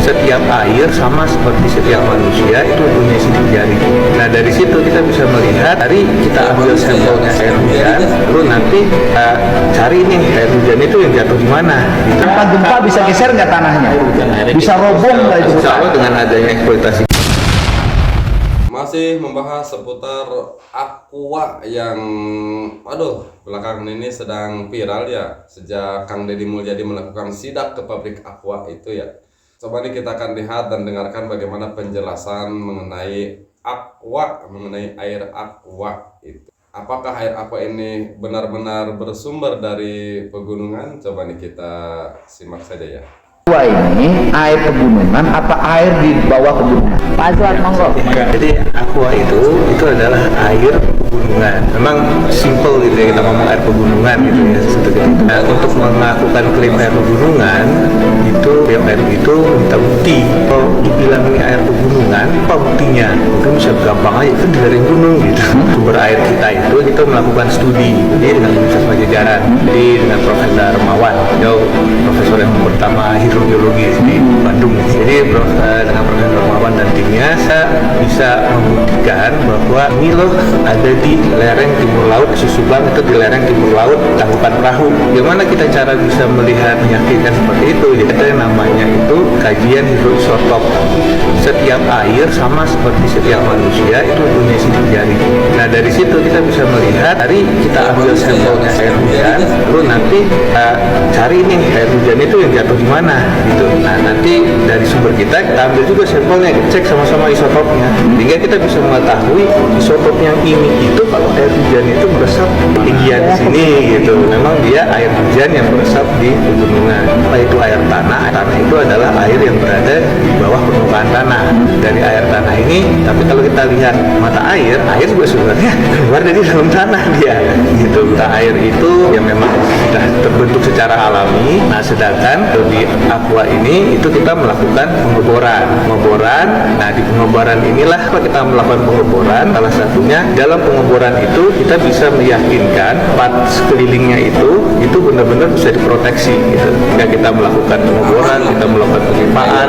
setiap air sama seperti setiap manusia itu punya sidik jari. Nah dari situ kita bisa melihat, dari kita ambil sampelnya air hujan, lalu nanti cari nih air hujan itu yang jatuh di mana. Tanpa gempa bisa geser nggak tanahnya? Bisa roboh nggak itu? Insya Allah dengan adanya eksploitasi. Masih membahas seputar Aqua yang belakangan ini sedang viral ya, sejak Kang Deddy Mulyadi melakukan sidak ke pabrik Aqua itu ya. Coba nih kita akan lihat dan dengarkan bagaimana penjelasan mengenai Aqua, mengenai air Aqua itu. Apakah air Aqua ini benar-benar bersumber dari pegunungan? Coba nih kita simak saja ya. Aqua ini air pegunungan apa air di bawah pegunungan? Pak Azwar, monggo. Jadi Aqua itu adalah air pegunungan. Memang simple gitu ya, kita ngomong air pegunungan gitu ya. Nah, untuk melakukan klaim air pegunungan itu BPM itu minta bukti. Kalau dibilang ini air pegunungan, apa buktinya? Mungkin bisa gampang aja, itu di lereng gunung gitu. Sumber air kita melakukan studi jadi dengan Universitas Pajajaran, jadi dengan Profesor Mawan, beliau profesor yang pertama hidrogeologi di Bandung. Jadi dengan Profesor Mawan dan timnya saya bisa membuktikan bahwa ini loh ada di lereng timur laut Susuban, itu di lereng timur laut Tangkuban Perahu. Gimana kita cara bisa melihat meyakinkan seperti itu? Jadi ada yang namanya itu kajian hidroisotop. Setiap air sama seperti setiap manusia itu punya sidik jari. Nah dari situ kita bisa melihat, dari kita ambil sampelnya air hujan, lalu nanti cari nih air hujan itu yang jatuh di mana gitu. Nah nanti dari sumber kita ambil juga sampelnya, cek sama-sama isotopnya, sehingga kita bisa mengetahui isotop yang ini itu kalau air hujan itu meresap ketinggian di sini gitu. Memang dia air hujan yang meresap di pegunungan. Apa itu air tanah? Air tanah itu adalah air yang berada di bawah permukaan tanah. Dari air tanah ini, tapi kalau kita lihat mata air juga sebenarnya keluar dari dalam tanah dia gitu. Mata air itu yang memang sudah terbentuk secara alami. Nah sedangkan di Aqua ini itu kita melakukan pengeboran. Nah di pengeboran inilah kita melakukan pengeboran. Salah satunya dalam pengeboran itu kita bisa meyakinkan part sekelilingnya itu benar-benar bisa diproteksi gitu. Jika kita melakukan pengeboran, kita melakukan pengipaan,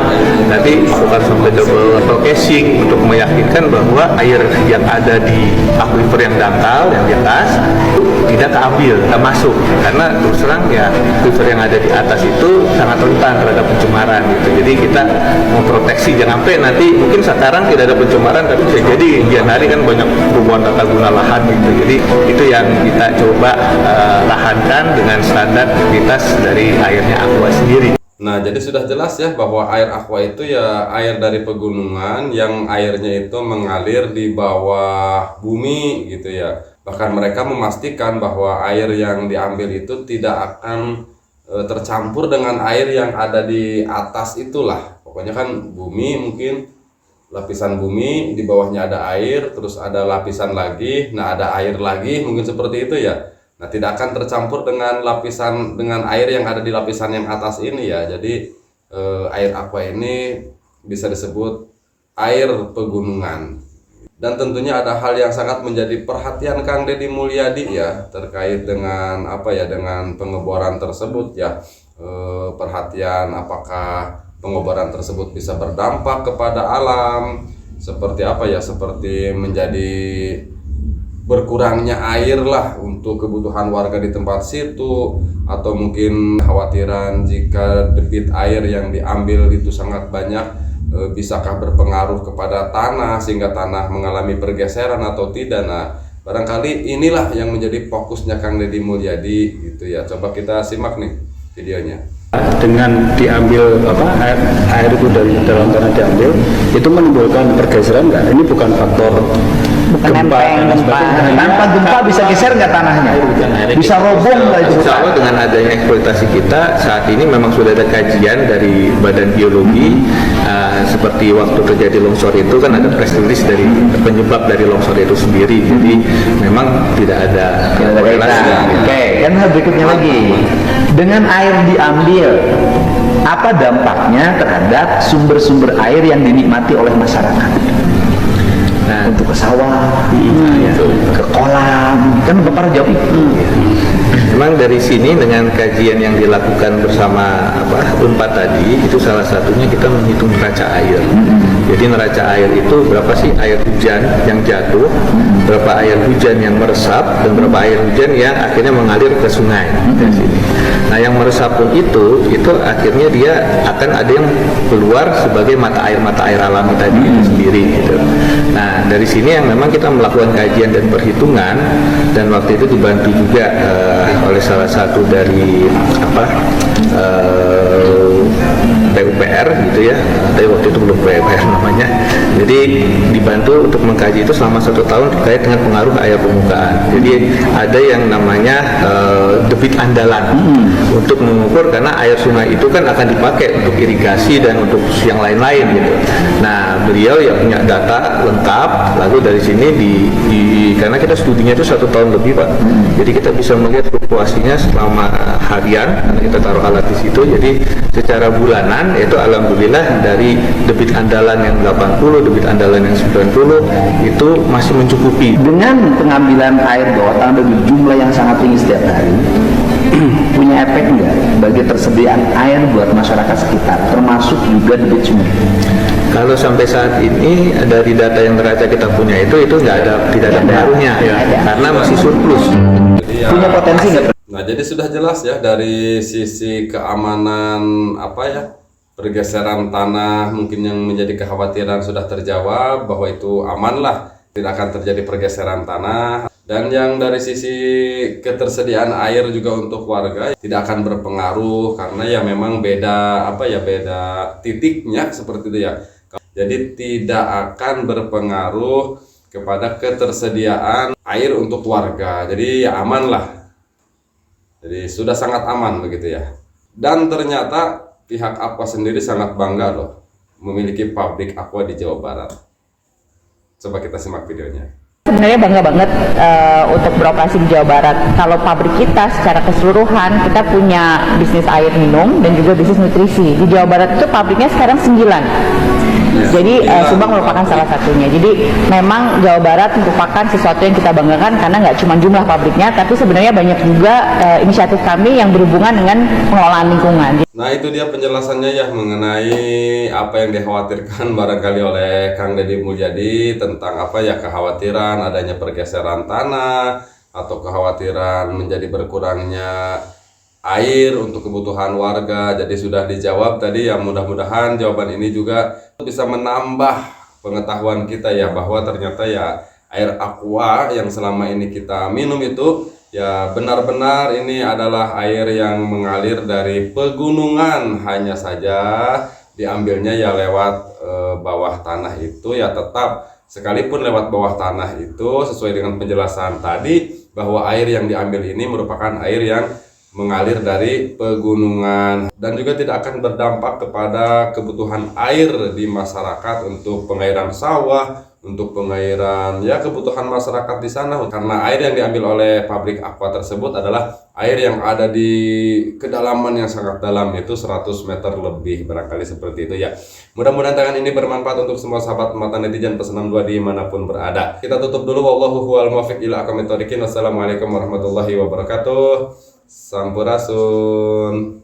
nanti melakukan sampai double casing untuk meyakinkan bahwa air yang ada di aquifer yang dangkal yang di atas itu tidak keambil, tidak masuk, karena terus terang ya aquifer yang ada di atas itu sangat rentan terhadap pencemaran gitu. Jadi kita memproteksi jangan sampai nanti mungkin sekarang tidak ada pencemaran tapi bisa jadi kemudian hari kan banyak perubahan tata guna lahan gitu. Jadi itu yang kita coba tahankan dengan standar kualitas dari airnya Aqua sendiri. Nah, jadi sudah jelas ya bahwa air Aqua itu ya air dari pegunungan yang airnya itu mengalir di bawah bumi gitu ya. Bahkan mereka memastikan bahwa air yang diambil itu tidak akan tercampur dengan air yang ada di atas itulah. Pokoknya kan bumi mungkin lapisan bumi, di bawahnya ada air, terus ada lapisan lagi, nah ada air lagi, mungkin seperti itu ya. Nah, tidak akan tercampur dengan air yang ada di lapisan yang atas ini ya. Jadi air Aqua ini bisa disebut air pegunungan. Dan tentunya ada hal yang sangat menjadi perhatian Kang Deddy Mulyadi ya terkait dengan dengan pengeboran tersebut ya. Perhatian apakah pengeboran tersebut bisa berdampak kepada alam seperti seperti menjadi berkurangnya air lah untuk kebutuhan warga di tempat situ, atau mungkin khawatiran jika debit air yang diambil itu sangat banyak, bisakah berpengaruh kepada tanah sehingga tanah mengalami pergeseran atau tidak. Nah barangkali inilah yang menjadi fokusnya Kang Deddy Mulyadi gitu ya. Coba kita simak nih videonya. Dengan diambil air itu dari dalam tanah diambil itu menimbulkan pergeseran nggak? Ini bukan faktor gempa dan sebagainya. Tanpa gempa bisa geser nggak tanahnya? Bisa roboh nggak itu? Insya Allah dengan adanya eksploitasi kita saat ini memang sudah ada kajian dari Badan Geologi seperti waktu terjadi longsor itu kan ada press release dari penyebab dari longsor itu sendiri. Jadi memang tidak ada korelasi. Oke, dan hal berikutnya lagi, dengan air diambil, apa dampaknya terhadap sumber-sumber air yang dinikmati oleh masyarakat? untuk ke sawah, ke kolam, kan Bapak jawab itu. Memang dari sini dengan kajian yang dilakukan bersama Unpad tadi, itu salah satunya kita menghitung neraca air. Jadi neraca air itu berapa sih air hujan yang jatuh, berapa air hujan yang meresap, dan berapa air hujan yang akhirnya mengalir ke sungai dari sini. Nah, yang meresap pun itu akhirnya dia akan ada yang keluar sebagai mata air alami tadi itu sendiri gitu. Nah, dari sini yang memang kita melakukan kajian dan perhitungan, dan waktu itu dibantu juga oleh salah satu dari PUPR gitu ya, tapi waktu itu belum PUPR namanya. Jadi dibantu untuk mengkaji itu selama 1 tahun terkait dengan pengaruh air permukaan. Jadi ada yang namanya debit andalan untuk mengukur, karena air sungai itu kan akan dipakai untuk irigasi dan untuk yang lain-lain gitu. Nah, beliau ya punya data lengkap, lalu dari sini karena kita studinya itu 1 tahun lebih Pak. Jadi kita bisa melihat fluktuasinya selama harian, karena kita taruh alat di situ. Jadi secara bulanan itu alhamdulillah dari debit andalan yang 80, debit andalan yang 90 itu masih mencukupi. Dengan pengambilan air bawah tanah dengan jumlah yang sangat tinggi setiap hari, punya efek nggak bagi tersediaan air buat masyarakat sekitar, termasuk juga debit sungai? Kalau sampai saat ini dari data yang neraca kita punya itu tidak ada pengaruhnya, karena masih surplus. Jadi ya, Punya potensi nggak? Nah, jadi sudah jelas ya dari sisi keamanan pergeseran tanah mungkin yang menjadi kekhawatiran sudah terjawab bahwa itu aman lah, tidak akan terjadi pergeseran tanah. Dan yang dari sisi ketersediaan air juga untuk warga tidak akan berpengaruh, karena ya memang beda beda titiknya seperti itu ya. Jadi tidak akan berpengaruh kepada ketersediaan air untuk warga. Jadi ya aman lah. Jadi sudah sangat aman begitu ya. Dan ternyata pihak Aqua sendiri sangat bangga loh memiliki pabrik Aqua di Jawa Barat. Coba kita simak videonya. Sebenarnya bangga banget untuk beroperasi di Jawa Barat. Kalau pabrik kita secara keseluruhan, kita punya bisnis air minum dan juga bisnis nutrisi. Di Jawa Barat itu pabriknya sekarang 9. Jadi Subang merupakan salah satunya. Jadi memang Jawa Barat merupakan sesuatu yang kita banggakan, karena nggak cuma jumlah pabriknya, tapi sebenarnya banyak juga inisiatif kami yang berhubungan dengan pengelolaan lingkungan. Nah, itu dia penjelasannya ya mengenai apa yang dikhawatirkan barangkali oleh Kang Deddy Mulyadi tentang kekhawatiran adanya pergeseran tanah atau kekhawatiran menjadi berkurangnya air untuk kebutuhan warga. Jadi sudah dijawab tadi ya, mudah-mudahan jawaban ini juga bisa menambah pengetahuan kita ya, bahwa ternyata ya air Aqua yang selama ini kita minum itu ya benar-benar ini adalah air yang mengalir dari pegunungan, hanya saja diambilnya ya lewat bawah tanah itu ya, tetap sekalipun lewat bawah tanah itu sesuai dengan penjelasan tadi bahwa air yang diambil ini merupakan air yang mengalir dari pegunungan dan juga tidak akan berdampak kepada kebutuhan air di masyarakat untuk pengairan sawah, untuk pengairan kebutuhan masyarakat di sana, karena air yang diambil oleh pabrik Aqua tersebut adalah air yang ada di kedalaman yang sangat dalam, yaitu 100 meter lebih, barangkali seperti itu ya. Mudah-mudahan tangan ini bermanfaat untuk semua sahabat mata netizen pesenam dua dimanapun berada. Kita tutup dulu. Wallahu huwal muwaffiq ila aqwamit thoriqin. Wassalamualaikum warahmatullahi wabarakatuh. Sampurasun.